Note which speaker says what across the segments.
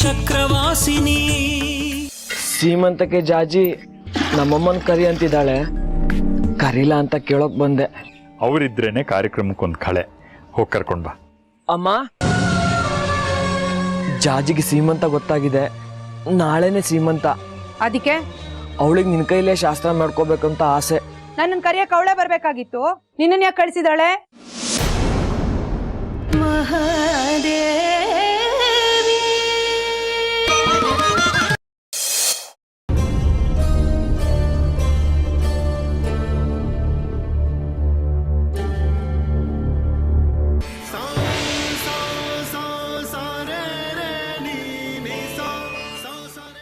Speaker 1: ಚಕ್ರವಾಸಿನಿ.
Speaker 2: ಸೀಮಂತಕ್ಕೆ ಜಾಜಿ ನಮ್ಮಮ್ಮನ ಕರಿ ಅಂತಿದ್ದಾಳೆ, ಕರೀಲ ಅಂತ ಕೇಳೋಕ್ ಬಂದೆ.
Speaker 3: ಅವರಿದ್ರೇನೆ ಕಾರ್ಯಕ್ರಮಕ್ಕೊಂದು ಕಳೆ. ಹೋಗಿ ಕರ್ಕೊಂಡ್ ಬಾ.
Speaker 2: ಅಮ್ಮ, ಜಾಜಿಗೆ ಸೀಮಂತ ಗೊತ್ತಾಗಿದೆ, ನಾಳೆನೆ ಸೀಮಂತ.
Speaker 4: ಅದಕ್ಕೆ
Speaker 2: ಅವಳಿಗೆ ನಿನ್ ಕೈಲೇ ಶಾಸ್ತ್ರ ಮಾಡ್ಕೋಬೇಕಂತ ಆಸೆ.
Speaker 4: ನನ್ನನ್ನು ಕರಿಯಕ್ಕೆ ಅವಳೇ ಬರ್ಬೇಕಾಗಿತ್ತು, ನಿನ್ನನ್ನು ಯಾಕೆ ಕಳಿಸಿದಾಳೆ?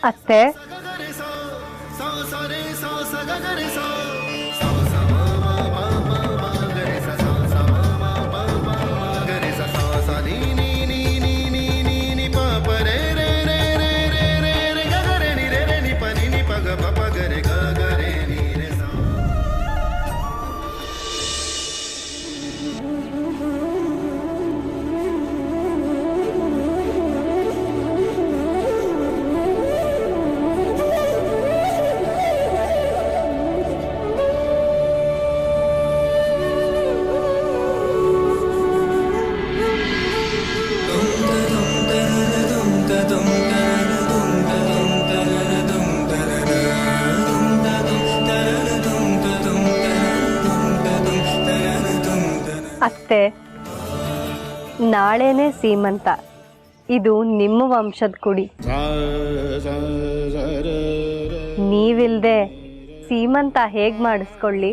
Speaker 5: ಅತ್ತೆ, ಅತ್ತೆ, ನಾಳೆನೇ ಸೀಮಂತ. ಇದು ನಿಮ್ಮ ವಂಶದ ಕುಡಿ. ನೀವಿಲ್ದೆ ಸೀಮಂತ ಹೇಗ್ ಮಾಡಿಸ್ಕೊಳ್ಳಿ?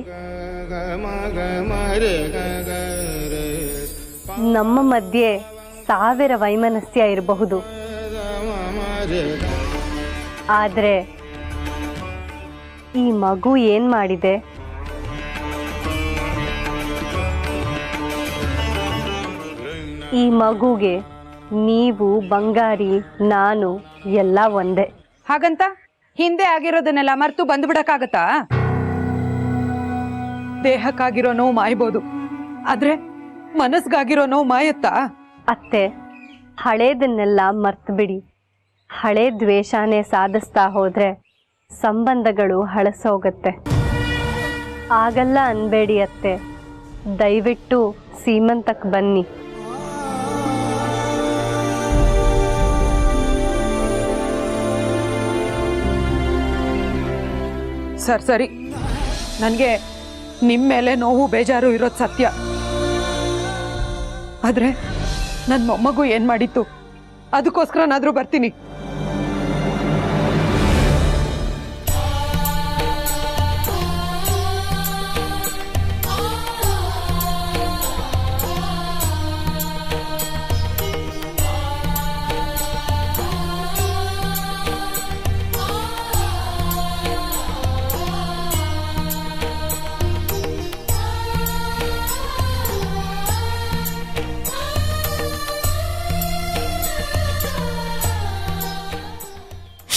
Speaker 5: ನಮ್ಮ ಮಧ್ಯೆ 1000 ವೈಮನಸ್ಯ ಇರಬಹುದು, ಆದ್ರೆ ಈ ಮಗು ಏನ್ ಮಾಡಿದೆ? ಈ ಮಗುಗೆ ನೀವು, ಬಂಗಾರಿ, ನಾನು ಎಲ್ಲ ಒಂದೇ.
Speaker 4: ಹಾಗಂತ ಹಿಂದೆ ಆಗಿರೋದನ್ನೆಲ್ಲ ಮರ್ತು ಬಂದು ಬಿಡಕ್ಕಾಗತ್ತಾ? ದೇಹಕ್ಕಾಗಿರೋ ನೋವು ಮಾಯ್ಬೋದು, ಆದ್ರೆ ಮನಸ್ಗಾಗಿರೋ ನೋವು ಮಾಯತ್ತಾ?
Speaker 5: ಅತ್ತೆ, ಹಳೇದನ್ನೆಲ್ಲ ಮರ್ತು ಬಿಡಿ. ಹಳೇ ದ್ವೇಷನೇ ಸಾಧಿಸ್ತಾ ಹೋದ್ರೆ ಸಂಬಂಧಗಳು ಹಳಸೋಗತ್ತೆ. ಆಗಲ್ಲ ಅನ್ಬೇಡಿ ಅತ್ತೆ, ದಯವಿಟ್ಟು ಸೀಮಂತಕ್ಕೆ ಬನ್ನಿ.
Speaker 4: ಸರಿ, ನನಗೆ ನಿಮ್ಮ ಮೇಲೆ ನೋವು ಬೇಜಾರು ಇರೋದು ಸತ್ಯ, ಆದ್ರೆ ನನ್ನ ಮೊಮ್ಮಗು ಏನ್ ಮಾಡಿತ್ತು ಅದಕ್ಕೋಸ್ಕರನಾದ್ರೂ ಬರ್ತೀನಿ.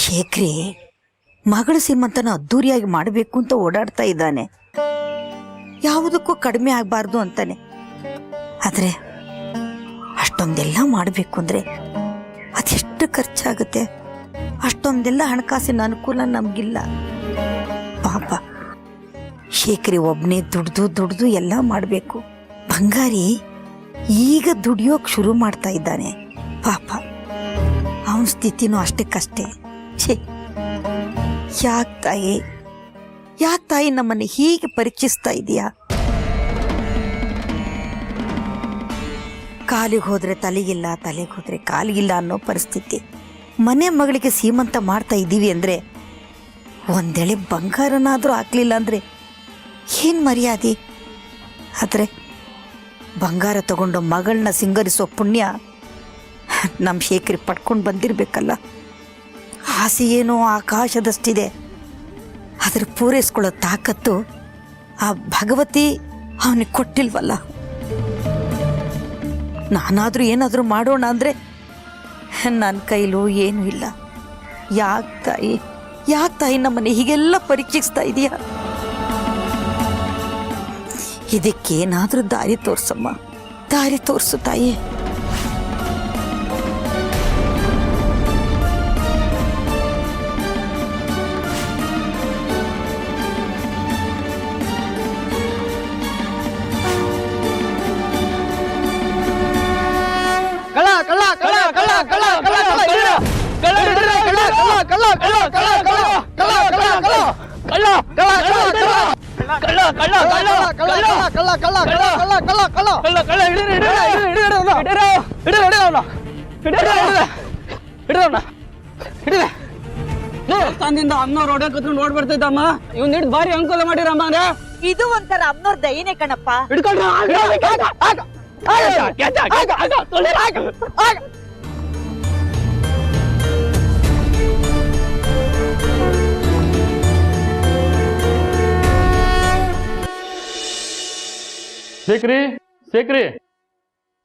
Speaker 6: ಶೇಖರಿ ಮಗಳ ಸೀಮಂತನ ಅದ್ದೂರಿಯಾಗಿ ಮಾಡಬೇಕು ಅಂತ ಓಡಾಡ್ತಾ ಇದ್ದಾನೆ. ಯಾವುದಕ್ಕೂ ಕಡಿಮೆ ಆಗಬಾರ್ದು ಅಂತಾನೆ. ಆದರೆ ಅಷ್ಟೊಂದೆಲ್ಲ ಮಾಡಬೇಕು ಅಂದರೆ ಅದೆಷ್ಟು ಖರ್ಚಾಗುತ್ತೆ? ಅಷ್ಟೊಂದೆಲ್ಲ ಹಣಕಾಸಿನ ಅನುಕೂಲ ನಮಗಿಲ್ಲ. ಪಾಪ ಶೇಖರಿ ಒಬ್ಬನೇ ದುಡ್ದು ಎಲ್ಲ ಮಾಡಬೇಕು. ಬಂಗಾರಿ ಈಗ ದುಡಿಯೋಕೆ ಶುರು ಮಾಡ್ತಾ ಇದ್ದಾನೆ. ಪಾಪ ಅವನ ಸ್ಥಿತಿನೂ ಅಷ್ಟಕ್ಕಷ್ಟೇ. ಯಾಕೆ ತಾಯಿ ನಮ್ಮನ್ನು ಹೀಗೆ ಪರೀಕ್ಷಿಸ್ತಾ ಇದೆಯಾ? ಕಾಲಿಗೆ ಹೋದ್ರೆ ತಲೆಗಿಲ್ಲ, ತಲೆಗೆ ಹೋದ್ರೆ ಕಾಲಿಗಿಲ್ಲ ಅನ್ನೋ ಪರಿಸ್ಥಿತಿ. ಮನೆ ಮಗಳಿಗೆ ಸೀಮಂತ ಮಾಡ್ತಾ ಇದ್ದೀವಿ ಅಂದರೆ ಒಂದೆಳೆ ಬಂಗಾರನಾದರೂ ಹಾಕ್ಲಿಲ್ಲ ಅಂದರೆ ಏನು ಮರ್ಯಾದೆ? ಆದರೆ ಬಂಗಾರ ತಗೊಂಡು ಮಗಳನ್ನ ಸಿಂಗರಿಸೋ ಪುಣ್ಯ ನಮ್ಮ ಶೇಖರಿ ಪಡ್ಕೊಂಡು ಬಂದಿರಬೇಕಲ್ಲ. ಆಸೆ ಏನೋ ಆಕಾಶದಷ್ಟಿದೆ, ಅದರ ಪೂರೈಸ್ಕೊಳ್ಳೋ ತಾಕತ್ತು ಆ ಭಗವತಿ ಅವನಿಗೆ ಕೊಟ್ಟಿಲ್ವಲ್ಲ. ನಾನಾದರೂ ಏನಾದರೂ ಮಾಡೋಣ ಅಂದರೆ ನನ್ನ ಕೈಲೂ ಏನೂ ಇಲ್ಲ. ಯಾಕೆ ತಾಯಿ ನಮ್ಮನ್ನು ಹೀಗೆಲ್ಲ ಪರೀಕ್ಷಿಸ್ತಾ ಇದೆಯಾ? ಇದಕ್ಕೇನಾದರೂ ದಾರಿ ತೋರ್ಸಮ್ಮ, ದಾರಿ ತೋರಿಸು ತಾಯಿ.
Speaker 1: ದೇವಸ್ಥಾನದಿಂದ ಅಮ್ಮನವ್ರು ಹೊಡಕತ್ರ ನೋಡ್ ಬರ್ತಿದ್ದಮ್ಮ ಇವ್ನ ಹಿಡಿದು ಭಾರಿ ಅನುಕೂಲ ಮಾಡಿರಮ್ಮ
Speaker 6: ಇದು ಒಂಥರ ಅಮ್ಮನವ್ರ ದಯನೆ ಕಣಪ್ಪ.
Speaker 3: ಶೇಖರಿ ಶೇಖರಿ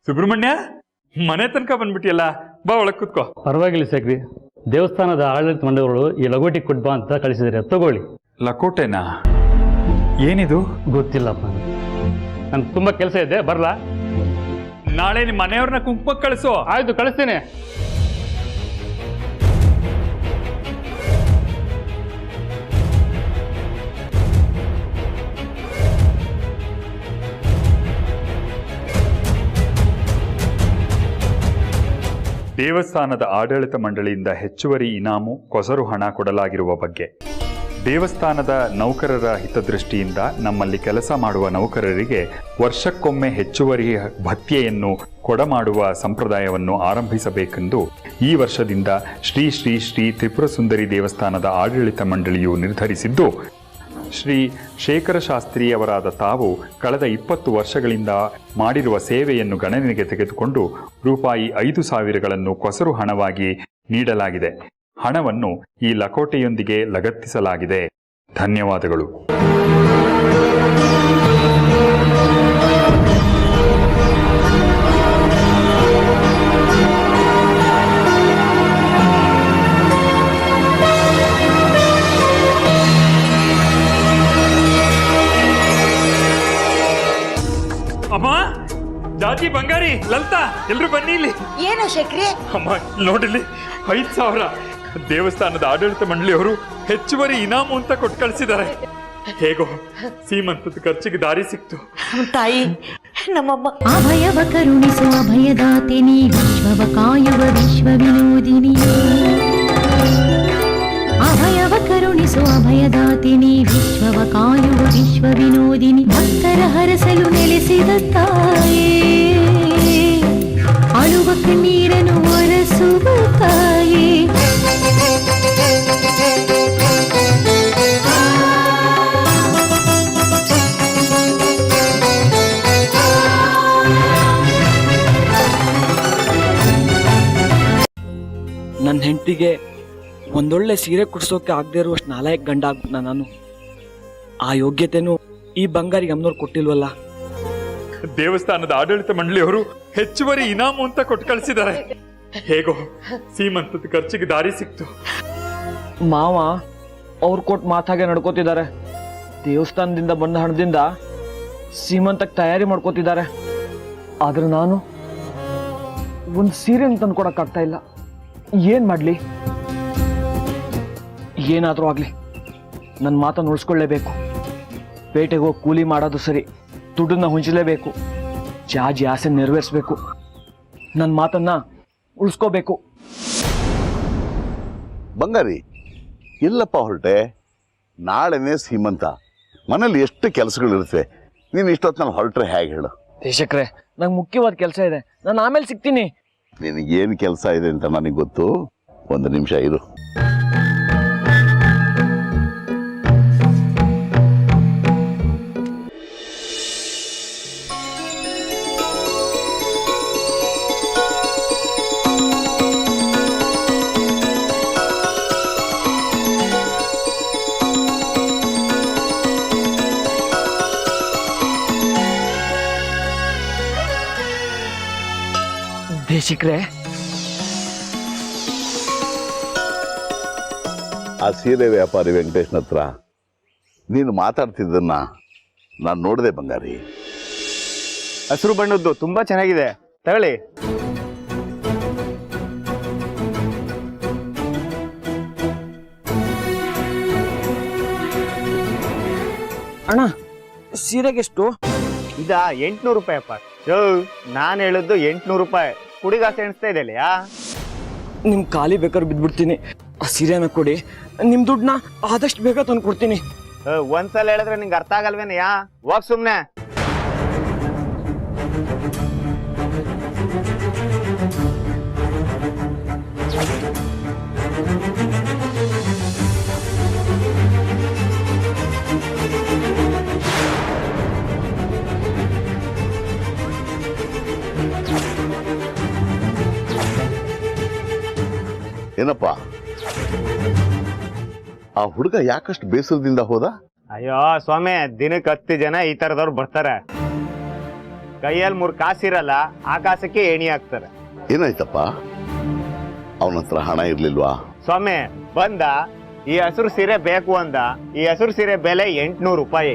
Speaker 3: ಸುಬ್ರಹ್ಮಣ್ಯ ಮನೆ ತನಕ ಬಂದ್ಬಿಟ್ಟಿಯಲ್ಲ, ಬಾ ಒಳಗ್ ಕೂತ್ಕೋ.
Speaker 7: ಪರವಾಗಿಲ್ಲ ಶೇಖರಿ, ದೇವಸ್ಥಾನದ ಆಡಳಿತ ಮಂಡಳಿಗಳು ಈ ಲಗೋಟಿ ಕೊಟ್ ಬಾ ಅಂತ ಕಳಿಸಿದರೆ ತಗೊಳ್ಳಿ.
Speaker 3: ಲಕೋಟೆನಾ? ಏನಿದು?
Speaker 7: ಗೊತ್ತಿಲ್ಲಪ್ಪ, ನನ್ಗೆ ತುಂಬಾ ಕೆಲಸ ಇದೆ, ಬರ್ಲಾ?
Speaker 3: ನಾಳೆ ನಿಮ್ಮ ಮನೆಯವ್ರನ್ನ ಕುಂಕುಮಕ್ಕೆ ಕಳಿಸು.
Speaker 7: ಆಯ್ತು, ಕಳಿಸ್ತೀನಿ.
Speaker 3: ದೇವಸ್ಥಾನದ ಆಡಳಿತ ಮಂಡಳಿಯಿಂದ ಹೆಚ್ಚುವರಿ ಇನಾಮು ಕೊಸರು ಹಣ ಕೊಡಲಾಗಿರುವ ಬಗ್ಗೆ ದೇವಸ್ಥಾನದ ನೌಕರರ ಹಿತದೃಷ್ಟಿಯಿಂದ ನಮ್ಮಲ್ಲಿ ಕೆಲಸ ಮಾಡುವ ನೌಕರರಿಗೆ ವರ್ಷಕ್ಕೊಮ್ಮೆ ಹೆಚ್ಚುವರಿ ಭತ್ಯೆಯನ್ನು ಕೊಡಮಾಡುವ ಸಂಪ್ರದಾಯವನ್ನು ಆರಂಭಿಸಬೇಕೆಂದು ಈ ವರ್ಷದಿಂದ ಶ್ರೀ ಶ್ರೀ ಶ್ರೀ ತ್ರಿಪುರ ಸುಂದರಿ ದೇವಸ್ಥಾನದ ಆಡಳಿತ ಮಂಡಳಿಯು ನಿರ್ಧರಿಸಿದ್ದು, ಶ್ರೀ ಶೇಖರ ಶಾಸ್ತ್ರಿಯವರಾದ ತಾವು ಕಳೆದ 20 ವರ್ಷಗಳಿಂದ ಮಾಡಿರುವ ಸೇವೆಯನ್ನು ಗಣನೆಗೆ ತೆಗೆದುಕೊಂಡು ರೂಪಾಯಿ 5,000ಗಳನ್ನು ಕೊಸರು ಹಣವಾಗಿ ನೀಡಲಾಗಿದೆ. ಹಣವನ್ನು ಈ ಲಕೋಟೆಯೊಂದಿಗೆ ಲಗತ್ತಿಸಲಾಗಿದೆ. ಧನ್ಯವಾದಗಳು. ಅಮ್ಮ, ಜಾತಿ, ಬಂಗಾರಿ, ಲಲಿತಾ, ಎಲ್ರು ಬನ್ನಿ ಇಲ್ಲಿ.
Speaker 6: ಏನು ಶೇಖರಿ?
Speaker 3: ಅಮ್ಮ ನೋಡಿಲ್ಲಿ, 5,000 ದೇವಸ್ಥಾನದ ಆಡಳಿತ ಮಂಡಳಿಯವರು ಹೆಚ್ಚುವರಿ ಇನಾಮು ಅಂತ ಕೊಟ್ಟು ಕಳಿಸಿದ್ದಾರೆ. ಹೇಗೋ ಸೀಮಂತದ ಖರ್ಚಿಗೆ ದಾರಿ ಸಿಕ್ತು.
Speaker 6: ತಾಯಿ, ನಮ್ಮಮ್ಮ
Speaker 8: ಅಭಯವ ಕರುಣಿಸು ಅಭಯದಾತಿನಿ, ವಿಶ್ವವ ಕಾಯುವ ವಿಶ್ವ ವಿನೋದಿನಿ. ಅಭಯವ ಕರುಣಿಸು ಅಭಯದಾತಿನಿ, ವಿಶ್ವವ ಕಾಯುವ ವಿಶ್ವ ವಿನೋದಿನಿ. ಭಕ್ತರ ಹರಸಲು ನೆಲೆಸಿದ ತಾಯೇ, ಅಳುವ ಕಣ್ಣೀರನ್ನು ಒರೆಸುವ ತಾಯೇ.
Speaker 2: ನನ್ನ ಹೆಂಡತಿಗೆ ಒಂದೊಳ್ಳೆ ಸೀರೆ ಕುಡ್ಸೋಕೆ ಆಗದೆ ಇರುವಷ್ಟು ನಾಲಾಯಕ್ ಗಂಡ ಆಗ್ಬಿಟ್ನ ನಾನು. ಆ ಯೋಗ್ಯತೆನೂ ಈ ಬಂಗಾರಿಗೆ ಅಮ್ಮನವ್ರು ಕೊಟ್ಟಿಲ್ವಲ್ಲ.
Speaker 3: ದೇವಸ್ಥಾನದ ಆಡಳಿತ ಮಂಡಳಿಯವರು ಹೆಚ್ಚುವರಿ ಇನಾಮು ಅಂತ ಕೊಟ್ಟು ಕಳಿಸಿದ್ದಾರೆ. ಹೇಗೋ ಸೀಮಂತದ ಖರ್ಚಿಗೆ ದಾರಿ ಸಿಕ್ತು.
Speaker 2: ಮಾವ ಅವ್ರು ಕೊಟ್ಟು ಮಾತಾಗೆ ನಡ್ಕೋತಿದ್ದಾರೆ. ದೇವಸ್ಥಾನದಿಂದ ಬಂದ ಹಣದಿಂದ ಸೀಮಂತಕ್ಕೆ ತಯಾರಿ ಮಾಡ್ಕೋತಿದ್ದಾರೆ. ಆದ್ರೆ ನಾನು ಒಂದು ಸೀರೆನ ತಂದು ಕೊಡಕ್ಕಾಗ್ತಾ ಇಲ್ಲ. ಏನ್ ಮಾಡ್ಲಿ? ಏನಾದ್ರೂ ಆಗ್ಲಿ, ನನ್ನ ಮಾತನ್ನು ಉಳಿಸ್ಕೊಳ್ಳೇಬೇಕು. ಪೇಟೆಗೆ ಹೋಗಿ ಕೂಲಿ ಮಾಡೋದು ಸರಿ, ದುಡ್ಡನ್ನ ಹೊಂಚಲೇಬೇಕು. ಜಾಜಿ ಆಸೆ ನೆರವೇರಿಸ್ಬೇಕು. ನನ್ನ ಮಾತನ್ನ ಉಳಿಸ್ಕೋಬೇಕು.
Speaker 9: ಬಂಗಾರಿ, ಇಲ್ಲಪ್ಪ ಹೊರಟೆ. ನಾಳೆನೇ ಸೀಮಂತ, ಮನೇಲಿ ಎಷ್ಟು ಕೆಲಸಗಳಿರ್ತವೆ. ನೀನು ಇಷ್ಟೊತ್ತಿನಲ್ಲಿ ಹೊರಟ್ರೆ ಹೇಗೆ ಹೇಳು?
Speaker 2: ದೇಶಕ್ರೆ, ನಂಗೆ ಮುಖ್ಯವಾದ ಕೆಲಸ ಇದೆ. ನಾನು ಆಮೇಲೆ ಸಿಗ್ತೀನಿ.
Speaker 9: ನಿನಗೇನು ಕೆಲಸ ಇದೆ ಅಂತ ನನಗೆ ಗೊತ್ತು. ಒಂದು ನಿಮಿಷ ಇರು.
Speaker 2: ದೇಶಿಕ್ರೆ,
Speaker 9: ಆ ಸೀರೆ ವ್ಯಾಪಾರಿ ವೆಂಕಟೇಶ್ನ ಹತ್ರ ನೀನು ಮಾತಾಡ್ತಿದ್ದನ್ನ ನಾನು ನೋಡಿದೆ ಬಂಗಾರಿ.
Speaker 1: ಹಸಿರು ಬಣ್ಣದ್ದು ತುಂಬಾ ಚೆನ್ನಾಗಿದೆ, ತಗೊಳ್ಳಿ.
Speaker 2: ಅಣ್ಣ, ಸೀರೆಗೆಷ್ಟು?
Speaker 1: ಇದ 800 ರೂಪಾಯಿ ಅಪ್ಪ. ನಾನು ಹೇಳಿದ್ದು 800 ರೂಪಾಯಿ. ಹುಡುಗಾಸೆ ಎಣಿಸ್ತಾ ಇದೆಯಲ್ಲ.
Speaker 2: ನಿಮ್ ಖಾಲಿ ಬೇಕಾದ್ರೆ ಬಿದ್ಬಿಡ್ತೀನಿ. ಆ ಸೀರೆನ ಕೊಡಿ, ನಿಮ್ಮ ದುಡ್ಡನ್ನ ಆದಷ್ಟು ಬೇಗ ತಂದು ಕೊಡ್ತೀನಿ.
Speaker 10: ಒಂದ್ಸಲ ಹೇಳಿದ್ರೆ ನಿಂಗೆ ಅರ್ಥ ಆಗಲ್ವೇನಯ್ಯ? ಹೋಗ್ ಸುಮ್ನೆ.
Speaker 9: ಏನಪ್ಪ ಆ ಹುಡುಗ ಯಾಕಷ್ಟು ಬೇಸರದಿಂದ ಹೋದ?
Speaker 10: ಅಯ್ಯೋ ಸ್ವಾಮಿ, ದಿನಕ್ಕೆ 10 ಜನ ಈ ತರದವ್ರು ಬರ್ತಾರೆ. ಕೈಯಲ್ಲಿ 3 ಕಾಸಿರಲ್ಲ, ಆಕಾಶಕ್ಕೆ ಏಣಿ ಹಾಕ್ತಾರೆ.
Speaker 9: ಏನಾಯ್ತಪ್ಪ? ಅವನ ಹತ್ರ ಹಣ ಇರ್ಲಿಲ್ವಾ?
Speaker 10: ಸ್ವಾಮಿ ಬಂದ, ಈ ಹಸಿರು ಸೀರೆ ಬೇಕು ಅಂದ. ಈ ಹಸಿರು ಸೀರೆ ಬೆಲೆ 800 ರೂಪಾಯಿ.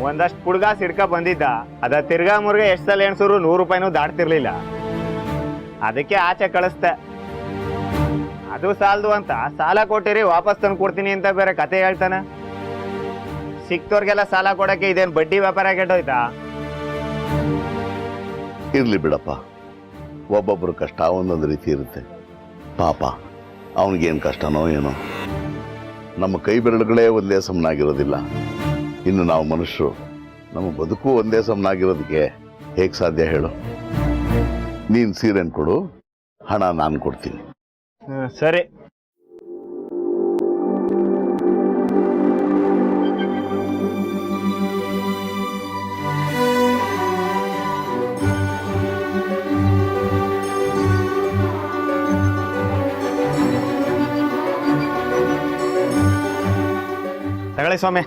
Speaker 10: ಒಂದಷ್ಟು ಪುಡ್ಗ ಸಿಡ್ಕ ಬಂದಿದ್ದ. ಅದ ತಿರ್ಗಾ ಮುರ್ಗ ಎಷ್ಟು ಸಲ ಎಣ್ಸೂರು 100 ರೂಪಾಯಿನೂ ದಾಟ್ತಿರ್ಲಿಲ್ಲ. ಅದಕ್ಕೆ ಆಚೆ ಕಳಿಸ್ತೆ. ಅದು ಸಾಲದು ಅಂತ ಸಾಲ ಕೊಟ್ಟಿರಿ, ವಾಪಸ್ ತಂದು ಕೊಡ್ತೀನಿ ಅಂತ ಬೇರೆ ಕತೆ ಹೇಳ್ತಾನೆ. ಸಿಕ್ತವ್ರಿಗೆಲ್ಲ ಸಾಲ ಕೊಡಕ್ಕೆ ಇದೇನು ಬಡ್ಡಿ ವ್ಯಾಪಾರ ಕೆಟ್ಟೋಯ್ತಾ?
Speaker 9: ಇರ್ಲಿ ಬಿಡಪ್ಪ, ಒಬ್ಬೊಬ್ರು ಕಷ್ಟ ಒಂದೊಂದು ರೀತಿ ಇರುತ್ತೆ. ಪಾಪ ಅವನಿಗೇನು ಕಷ್ಟನೋ ಏನೋ. ನಮ್ಮ ಕೈ ಬೆರಳುಗಳೇ ಒಂದೇ ಸಮನಾಗಿರೋದಿಲ್ಲ, ಇನ್ನು ನಾವು ಮನುಷ್ಯರು ನಮ್ಮ ಬದುಕು ಒಂದೇ ಸಮನಾಗಿರೋದಕ್ಕೆ ಹೇಗೆ ಸಾಧ್ಯ ಹೇಳು? ನೀನು ಸೀರೆನ್ ಕೊಡು, ಹಣ ನಾನು ಕೊಡ್ತೀನಿ.
Speaker 10: ಸರಿ. ತಗೊಳ್ಳಿ ಸ್ವಾಮಿ.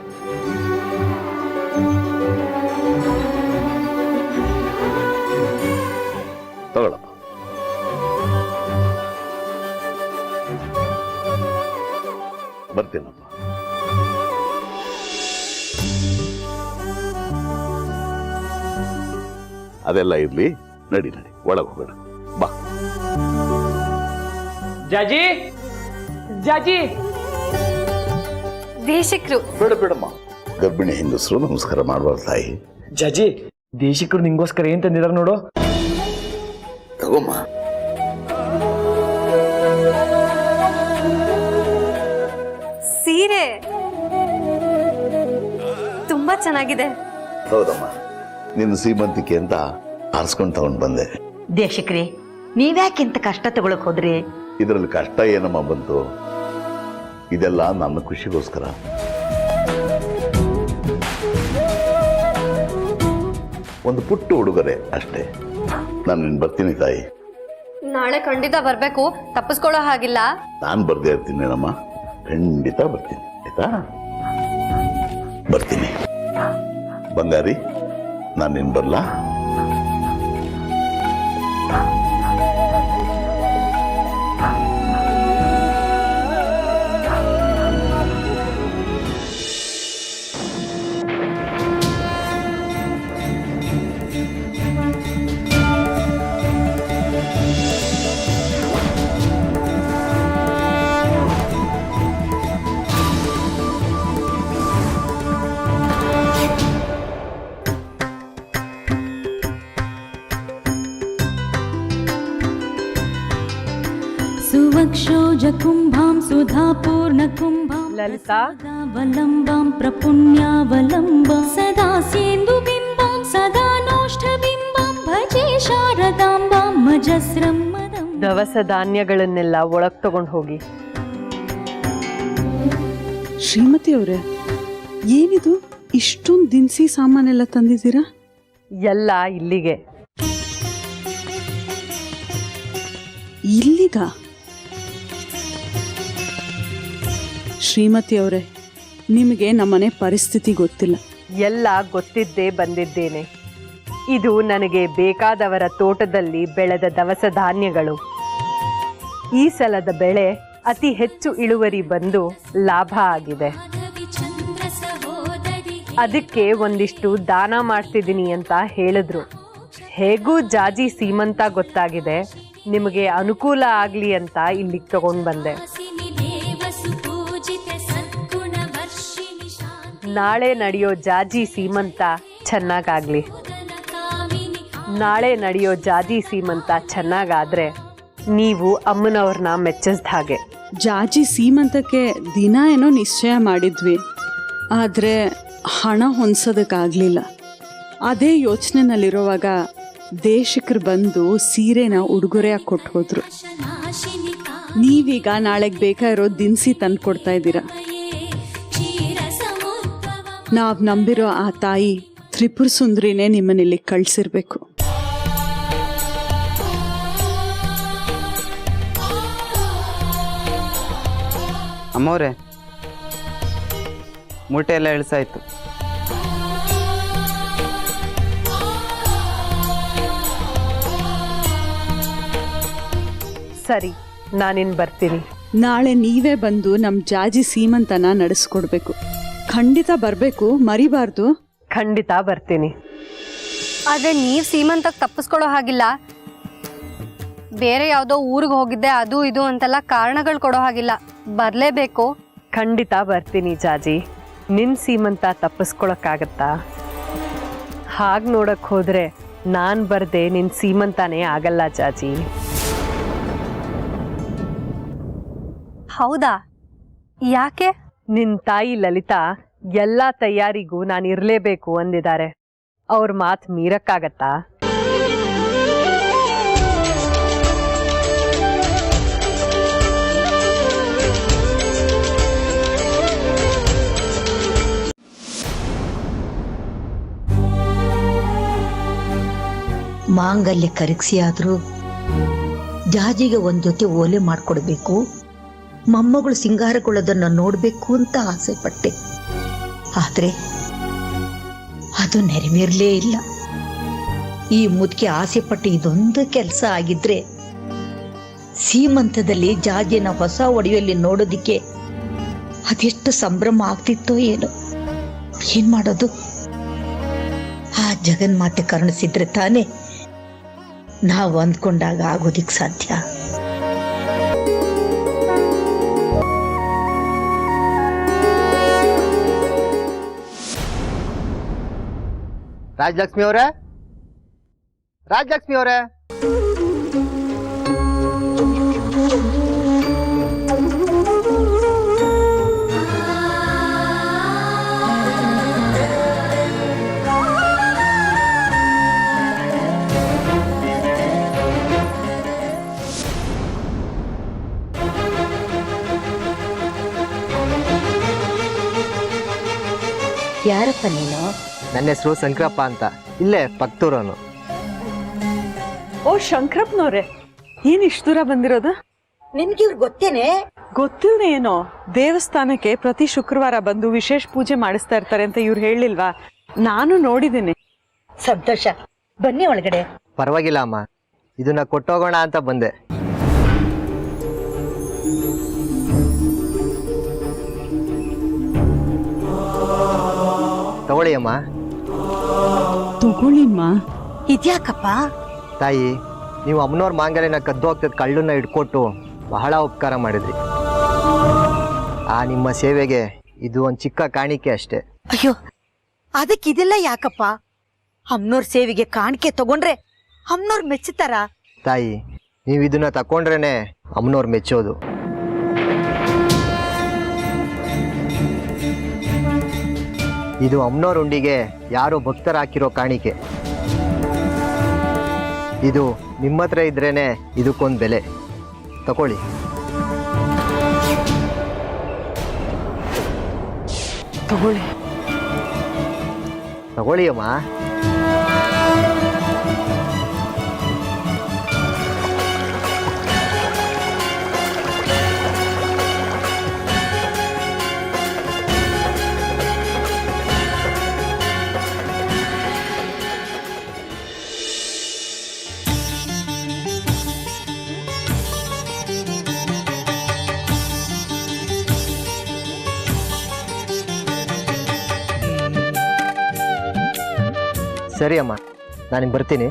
Speaker 9: ತಗೊಳಪ್ಪ. ಬರ್ತೀನಪ್ಪ. ಅದೆಲ್ಲ ಇರ್ಲಿ, ನಡಿ ನಡಿ, ಒಳಗೆ ಹೋಗೋಣ ಬಾ.
Speaker 2: ಜಾಜಿ, ಜಾಜಿ,
Speaker 5: ದೇಶಿಕ್ರು
Speaker 9: ಬೇಡ ಬೇಡಮ್ಮ, ಗರ್ಭಿಣಿ ಹೆಂಗಸರು ನಮಸ್ಕಾರ ಮಾಡುವ ತಾಯಿ.
Speaker 2: ಜಾಜಿ, ದೇಶಿಕರು ನಿಂಗೋಸ್ಕರ ಏನ್ ತಂದಿದಾರ ನೋಡು.
Speaker 9: ತಗೋಮ್ಮ.
Speaker 5: ಸೀರೆ ತುಂಬಾ ಚೆನ್ನಾಗಿದೆ.
Speaker 9: ಹೌದಮ್ಮ, ನಿನ್ನ ಸೀಮಂತಿಕೆ ಅಂತ ಆರಿಸ್ಕೊಂಡು ತಗೊಂಡು ಬಂದೆ.
Speaker 6: ದೇಶಕ್ರಿ, ನೀವ್ಯಾಕಿಂತ ಕಷ್ಟ ತಗೊಳಕ್ ಹೋದ್ರಿ?
Speaker 9: ಇದರಲ್ಲಿ ಕಷ್ಟ ಏನಮ್ಮ ಬಂತು? ಇದೆಲ್ಲ ನನ್ನ ಖುಷಿಗೋಸ್ಕರ. ಒಂದು ಪುಟ್ಟ ಉಡುಗೊರೆ ಅಷ್ಟೇ. ನಾನು ನಿನ್ನ ಬರ್ತೀನಿ ತಾಯಿ.
Speaker 5: ನಾಳೆ ಖಂಡಿತ ಬರ್ಬೇಕು, ತಪ್ಪಿಸ್ಕೊಳ್ಳೋ ಹಾಗಿಲ್ಲ.
Speaker 9: ನಾನು ಬರ್ದೇ ಇರ್ತೀನಿ ನಮ್ಮ, ಖಂಡಿತ ಬರ್ತೀನಿ, ಆಯ್ತಾ? ಬರ್ತೀನಿ ಬಂಗಾರಿ, ನಾನು ನಿನ್ನ ಬರ್ಲಾ?
Speaker 8: सुवक्षोजकुम्भां सुधापूर्णकुम्भां
Speaker 4: ಲಲಿತಾ,
Speaker 8: वलम्बां प्रपुण्यावलम्बां सदा सेन्दुबिम्बां सदा नोष्ठबिम्बां भजे शारदाम्बां मजस्रं मदं.
Speaker 4: ದವಸ ಧಾನ್ಯಗಳನ್ನೆಲ್ಲ ಒಳಗ್ ತಗೊಂಡು ಹೋಗಿ.
Speaker 11: ಶ್ರೀಮತಿ ಅವರೇ, ಏನಿದು ಇಷ್ಟೊಂದು ದಿನಸಿ ಸಾಮಾನೆಲ್ಲ ತಂದಿದ್ದೀರಾ?
Speaker 4: ಎಲ್ಲ ಇಲ್ಲಿಗೆ.
Speaker 11: ಇಲ್ಲಿಗ? ಶ್ರೀಮತಿ ಅವರೇ, ನಿಮಗೆ ನಮ್ಮನೆ ಪರಿಸ್ಥಿತಿ ಗೊತ್ತಿಲ್ಲ.
Speaker 4: ಎಲ್ಲ ಗೊತ್ತಿದ್ದೇ ಬಂದಿದ್ದೇನೆ. ಇದು ನನಗೆ ಬೇಕಾದವರ ತೋಟದಲ್ಲಿ ಬೆಳೆದ ದವಸ ಧಾನ್ಯಗಳು. ಈ ಸಲದ ಬೆಳೆ ಅತಿ ಹೆಚ್ಚು ಇಳುವರಿ ಬಂದು ಲಾಭ ಆಗಿದೆ. ಅದಕ್ಕೆ ಒಂದಿಷ್ಟು ದಾನ ಮಾಡ್ತಿದ್ದೀನಿ ಅಂತ ಹೇಳಿದ್ರು. ಹೇಗೂ ಜಾಜಿ ಸೀಮಂತ ಗೊತ್ತಾಗಿದೆ, ನಿಮಗೆ ಅನುಕೂಲ ಆಗಲಿ ಅಂತ ಇಲ್ಲಿಗೆ ತಗೊಂಡು ಬಂದೆ. ನಾಳೆ ನಡೆಯೋ ಜಾಜಿ ಸೀಮಂತ ಚೆನ್ನಾಗಾಗ್ಲಿ. ನಾಳೆ ನಡೆಯೋ ಜಾಜಿ ಸೀಮಂತ ಚೆನ್ನಾಗಾದ್ರೆ ನೀವು ಅಮ್ಮನವ್ರನ್ನ ಮೆಚ್ಚಿಸ್ದ ಹಾಗೆ.
Speaker 11: ಜಾಜಿ ಸೀಮಂತಕ್ಕೆ ದಿನ ಏನೋ ನಿಶ್ಚಯ ಮಾಡಿದ್ವಿ, ಆದರೆ ಹಣ ಹೊಂದ್ಸೋದಕ್ಕಾಗಲಿಲ್ಲ. ಅದೇ ಯೋಚನೆನಲ್ಲಿರುವಾಗ ದೇಶಿಕರು ಬಂದು ಸೀರೆನ ಉಡುಗೊರೆಯಾಗಿ ಕೊಟ್ಟು ಹೋದ್ರು. ನೀವೀಗ ನಾಳೆಗೆ ಬೇಕಾಗಿರೋ ದಿನಸಿ ತಂದು ಕೊಡ್ತಾ ಇದ್ದೀರಾ. ನಾವು ನಂಬಿರೋ ಆ ತಾಯಿ ತ್ರಿಪುರ ಸುಂದರಿನೇ ನಿಮ್ಮನ್ನಿಲ್ಲಿ ಕಳಿಸಿರ್ಬೇಕು.
Speaker 1: ಅಮ್ಮವ್ರೆ, ಮೂಟೆ ಎಲ್ಲ ಇಳಿಸಾಯ್ತು.
Speaker 4: ಸರಿ, ನಾನಿನ್ ಬರ್ತೀನಿ.
Speaker 11: ನಾಳೆ ನೀವೇ ಬಂದು ನಮ್ಮ ಜಾಜಿ ಸೀಮಂತನ ನಡೆಸ್ಕೊಡ್ಬೇಕು. ಖಂಡಿತ ಬರಬೇಕು, ಮರಿಬಾರ್ದು.
Speaker 4: ಖಂಡಿತ ಬರ್ತೀನಿ.
Speaker 5: ಆದರೆ ನೀವು ಸೀಮಂತಕ್ಕೆ ತಪ್ಪಿಸ್ಕೊಳ್ಳೋ ಹಾಗಿಲ್ಲ. ಬೇರೆ ಯಾವುದೋ ಊರಿಗೆ ಹೋಗಿದ್ದೆ ಅದು ಇದು ಅಂತೆಲ್ಲ ಕಾರಣಗಳು ಕೊಡೋ ಹಾಗಿಲ್ಲ. ಬರಲೇಬೇಕು.
Speaker 4: ಖಂಡಿತ ಬರ್ತೀನಿ ಜಾಜಿ. ನಿನ್ ಸೀಮಂತ ತಪ್ಪಿಸ್ಕೊಳಕ್ಕಾಗತ್ತಾ? ಹಾಗೆ ನೋಡಕ್ ಹೋದ್ರೆ ನಾನ್ ಬರ್ದೆ ನಿನ್ ಸೀಮಂತಾನೇ ಆಗಲ್ಲ ಜಾಜಿ.
Speaker 5: ಹೌದಾ? ಯಾಕೆ?
Speaker 4: ನಿನ್ ತಾಯಿ ಲಲಿತಾ ಎಲ್ಲ ತಯಾರಿಗೂ ನಾನು ಇರಲೇಬೇಕು ಅಂದಿದ್ದಾರೆ. ಅವ್ರ ಮಾತು ಮೀರಕ್ಕಾಗತ್ತಾ?
Speaker 6: ಮಾಂಗಲ್ಯ ಕರಗಿಸಿ ಆದ್ರೂ ಜಾಜಿಗೆ ಒಂದ್ ಜೊತೆ ಓಲೆ ಮಾಡ್ಕೊಡ್ಬೇಕು, ಮೊಮ್ಮಗಳು ಸಿಂಗಾರಗೊಳ್ಳೋದನ್ನ ನೋಡ್ಬೇಕು ಅಂತ ಆಸೆ ಪಟ್ಟೆ. ಆದ್ರೆ ಅದು ನೆರವೇರ್ಲೇ ಇಲ್ಲ. ಈ ಮುದುಕಿ ಆಸೆ ಪಟ್ಟು ಇದೊಂದು ಕೆಲಸ ಆಗಿದ್ರೆ ಸೀಮಂತದಲ್ಲಿ ಜಾಜಿನ ಹೊಸ ಒಡೆಯಲ್ಲಿ ನೋಡೋದಿಕ್ಕೆ ಅದೆಷ್ಟು ಸಂಭ್ರಮ ಆಗ್ತಿತ್ತೋ ಏನೋ. ಏನ್ ಮಾಡೋದು? ಆ ಜಗನ್ಮಾತೆ ಕರುಣಿಸಿದ್ರೆ ತಾನೇ ನಾವು ಅಂದ್ಕೊಂಡಾಗ ಆಗೋದಿಕ್ ಸಾಧ್ಯ.
Speaker 1: ರಾಜಲಕ್ಷ್ಮಿ ಅವರೇ, ರಾಜಲಕ್ಷ್ಮಿ ಅವರೇ,
Speaker 6: ಯಾರಪ್ಪ ನೀನು?
Speaker 1: ನನ್ನ ಹೆಸರು ಶಂಕರಪ್ಪ ಅಂತ, ಇಲ್ಲೇ ಪಕ್ತೂರನು.
Speaker 11: ಓ ಶಂಕರಪ್ಪನವ್ರೆ, ಏನ್ ಇಷ್ಟು ದೂರ ಬಂದಿರೋದು?
Speaker 6: ನಿನ್ಗೆ ಇವ್ರು ಗೊತ್ತೇನೆ?
Speaker 11: ಗೊತ್ತಿಲ್ಲದೆ ಏನೋ. ದೇವಸ್ಥಾನಕ್ಕೆ ಪ್ರತಿ ಶುಕ್ರವಾರ ಬಂದು ವಿಶೇಷ ಪೂಜೆ ಮಾಡಿಸ್ತಾ ಇರ್ತಾರೆ ಅಂತ ಇವ್ರು ಹೇಳಿಲ್ವಾ? ನಾನು ನೋಡಿದ್ದೀನಿ.
Speaker 6: ಸಂತೋಷ, ಬನ್ನಿ ಒಳಗಡೆ.
Speaker 1: ಪರವಾಗಿಲ್ಲ ಅಮ್ಮ, ಇದನ್ನ ಕೊಟ್ಟೋಗೋಣ ಅಂತ ಬಂದೆ. ತಗೊಳ್ಳಿ ಅಮ್ಮ.
Speaker 11: ತಗೊಳ್ಳಿಮ್ಮ.
Speaker 6: ಇದ್ಯಾಕಪ್ಪ?
Speaker 1: ತಾಯಿ, ನೀವು ಅಮ್ಮನವ್ರ ಮಾಂಗಲ್ಯನ ಕದ್ದು ಹೋಗ್ತದ ಕಳ್ಳನ್ನ ಇಟ್ಕೊಟ್ಟು ಬಹಳ ಉಪಕಾರ ಮಾಡಿದ್ರಿ. ಆ ನಿಮ್ಮ ಸೇವೆಗೆ ಇದು ಒಂದು ಚಿಕ್ಕ ಕಾಣಿಕೆ ಅಷ್ಟೇ.
Speaker 6: ಅಯ್ಯೋ, ಅದಕ್ಕೆ ಇದೆಲ್ಲ ಯಾಕಪ್ಪ? ಅಮ್ಮನವ್ರ ಸೇವೆಗೆ ಕಾಣಿಕೆ ತಗೊಂಡ್ರೆ ಅಮ್ಮನವ್ರು ಮೆಚ್ಚುತ್ತಾರ?
Speaker 1: ತಾಯಿ, ನೀವು ಇದನ್ನ ತಕೊಂಡ್ರೇನೆ ಅಮ್ಮನವ್ರು ಮೆಚ್ಚೋದು. ಇದು ಅಮ್ಮನವ್ರ ಉಂಡಿಗೆ ಯಾರೋ ಭಕ್ತರ ಹಾಕಿರೋ ಕಾಣಿಕೆ. ಇದು ನಿಮ್ಮ ಹತ್ರ ಇದ್ರೇನೆ ಇದಕ್ಕೊಂದು ಬೆಲೆ. ತಗೊಳ್ಳಿ.
Speaker 11: ತಗೊಳ್ಳಿ.
Speaker 1: ತಗೊಳ್ಳಿ ಅಮ್ಮ. ಸರಿ ಅಮ್ಮ, ನಾನು ಬರ್ತೀನಿ.